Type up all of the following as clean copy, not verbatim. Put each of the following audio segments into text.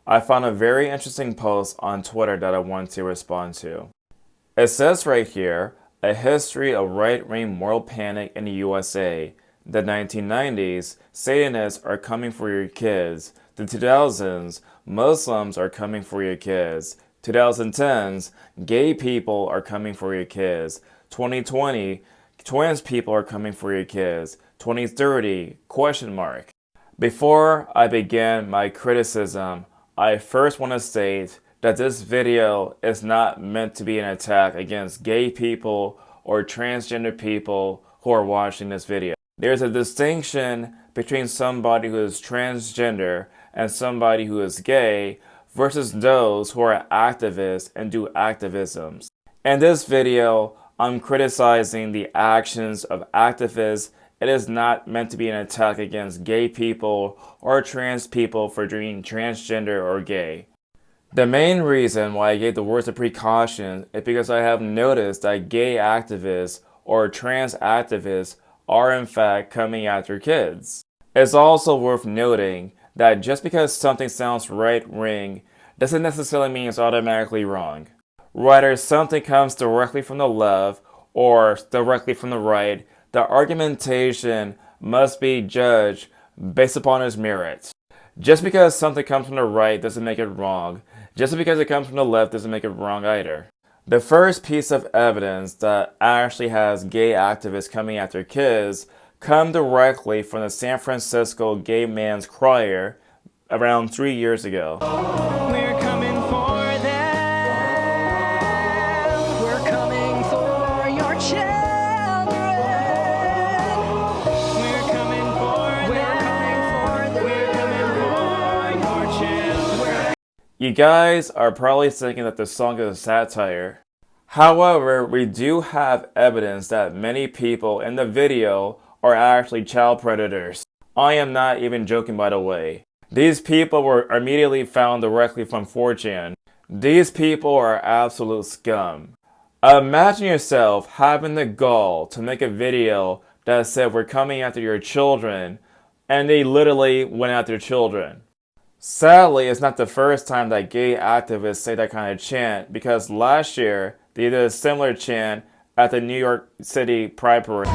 I found a very interesting post on Twitter that I want to respond to. It says right here, a history of right-wing moral panic in the USA. The 1990s, Satanists are coming for your kids. The 2000s, Muslims are coming for your kids. 2010s, gay people are coming for your kids. 2020, trans people are coming for your kids. 2030, question mark. Before I begin my criticism, I first want to state that this video is not meant to be an attack against gay people or transgender people who are watching this video. There's a distinction between somebody who is transgender and somebody who is gay versus those who are activists and do activisms. In this video, I'm criticizing the actions of activists. It is not meant to be an attack against gay people or trans people for being transgender or gay. The main reason why I gave the words of precaution is because I have noticed that gay activists or trans activists are in fact coming after kids. It's also worth noting that just because something sounds right-wing doesn't necessarily mean it's automatically wrong. Whether something comes directly from the left or directly from the right, the argumentation must be judged based upon its merits. Just because something comes from the right doesn't make it wrong. Just because it comes from the left doesn't make it wrong either. The first piece of evidence that actually has gay activists coming after kids come directly from the San Francisco Gay Man's Crier around 3 years ago. We're coming for them. We're coming for your children. We're coming for them. We're coming for your children. You guys are probably thinking that the song is a satire. However, we do have evidence that many people in the video are actually child predators. I am not even joking, by the way. These people were immediately found directly from 4chan. These people are absolute scum. Imagine yourself having the gall to make a video that said we're coming after your children, and they literally went after children. Sadly, it's not the first time that gay activists say that kind of chant, because last year they did a similar chant at the New York City Pride Parade.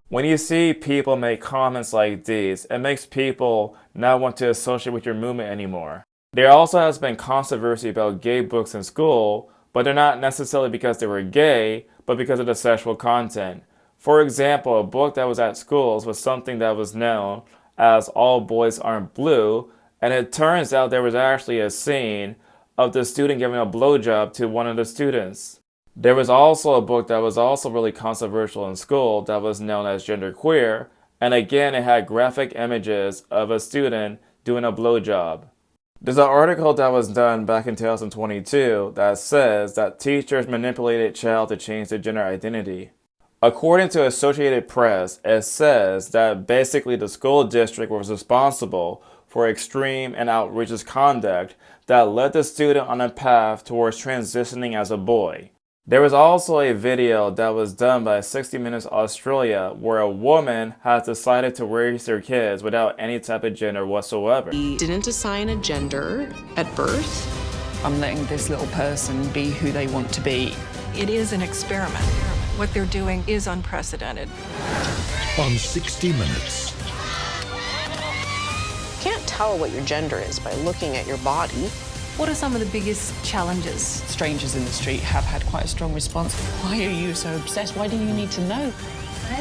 When you see people make comments like these, it makes people not want to associate with your movement anymore. There also has been controversy about gay books in school, but they're not necessarily because they were gay, but because of the sexual content. For example, a book that was at schools was something that was known as All Boys Aren't Blue, and it turns out there was actually a scene of the student giving a blowjob to one of the students. There was also a book that was also really controversial in school that was known as Genderqueer, and again it had graphic images of a student doing a blowjob. There's an article that was done back in 2022 that says that teachers manipulated child to change their gender identity. According to Associated Press, it says that basically the school district was responsible for extreme and outrageous conduct that led the student on a path towards transitioning as a boy. There was also a video that was done by 60 Minutes Australia where a woman has decided to raise their kids without any type of gender whatsoever. He didn't assign a gender at birth. I'm letting this little person be who they want to be. It is an experiment. What they're doing is unprecedented. On 60 Minutes. You can't tell what your gender is by looking at your body. What are some of the biggest challenges? Strangers in the street have had quite a strong response. Why are you so obsessed? Why do you need to know?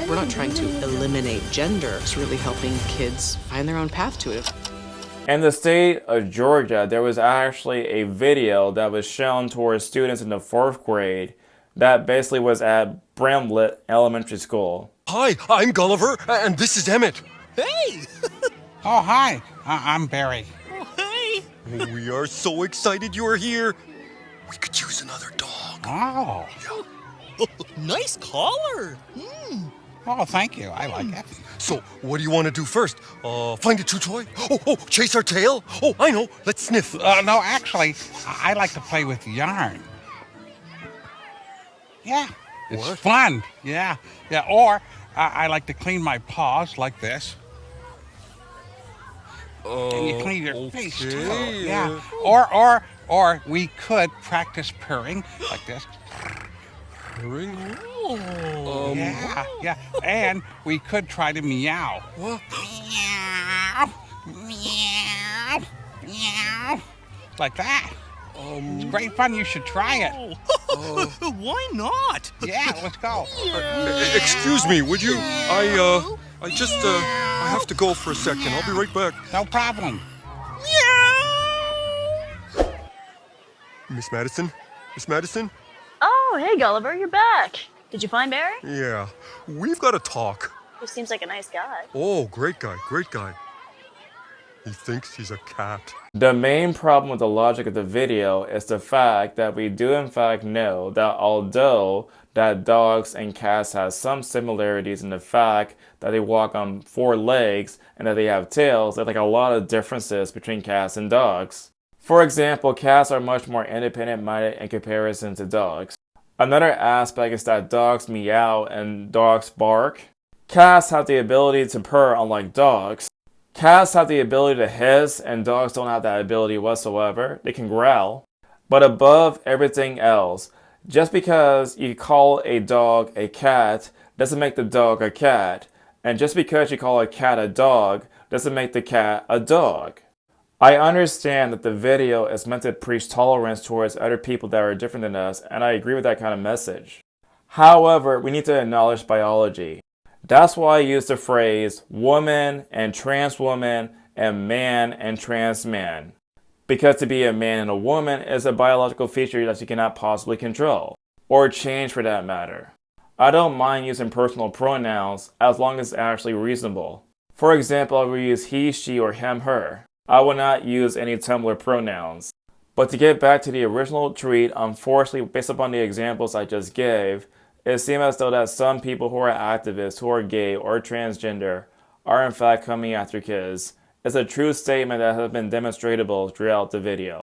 We're not trying to eliminate gender. It's really helping kids find their own path to it. In the state of Georgia, there was actually a video that was shown towards students in the 4th grade that basically was at Bramlett Elementary School. Hi, I'm Gulliver, and this is Emmett. Hey! Oh, hi. I'm Barry. Oh, hey! Oh, we are so excited you're here. We could use another dog. Oh. Yeah. Nice collar. Oh, thank you. I like it. So, what do you want to do first? Find a chew toy? Oh, chase our tail? Oh, I know. Let's sniff. No, actually, I like to play with yarn. Yeah, It's What? fun. Yeah. Yeah. Or I like to clean my paws like this. And you clean your face too. okay, Yeah. Or we could practice purring like this. Ring. Yeah. Yeah. And we could try to meow. What? Meow. Meow. Meow. Like that. It's great fun. You should try it. Why not? Yeah. Let's go. Excuse me, would you? I have to go for a second. I'll be right back. No problem. Miss Madison? Miss Madison? Oh, hey Gulliver, you're back. Did you find Barry? Yeah. We've got to talk. He seems like a nice guy. Oh, great guy, great guy. He thinks he's a cat. The main problem with the logic of the video is the fact that we do in fact know that although that dogs and cats have some similarities in the fact that they walk on 4 legs and that they have tails, there's like a lot of differences between cats and dogs. For example, cats are much more independent-minded in comparison to dogs. Another aspect is that dogs meow and dogs bark. Cats have the ability to purr unlike dogs. Cats have the ability to hiss and dogs don't have that ability whatsoever. They can growl. But above everything else, just because you call a dog a cat doesn't make the dog a cat. And just because you call a cat a dog doesn't make the cat a dog. I understand that the video is meant to preach tolerance towards other people that are different than us, and I agree with that kind of message. However, we need to acknowledge biology. That's why I use the phrase woman and trans woman and man and trans man. Because to be a man and a woman is a biological feature that you cannot possibly control, or change for that matter. I don't mind using personal pronouns as long as it's actually reasonable. For example, I will use he, she, or him, her. I will not use any Tumblr pronouns. But to get back to the original tweet, unfortunately, based upon the examples I just gave, it seems as though that some people who are activists, who are gay or transgender, are in fact coming after kids. It's a true statement that has been demonstratable throughout the video.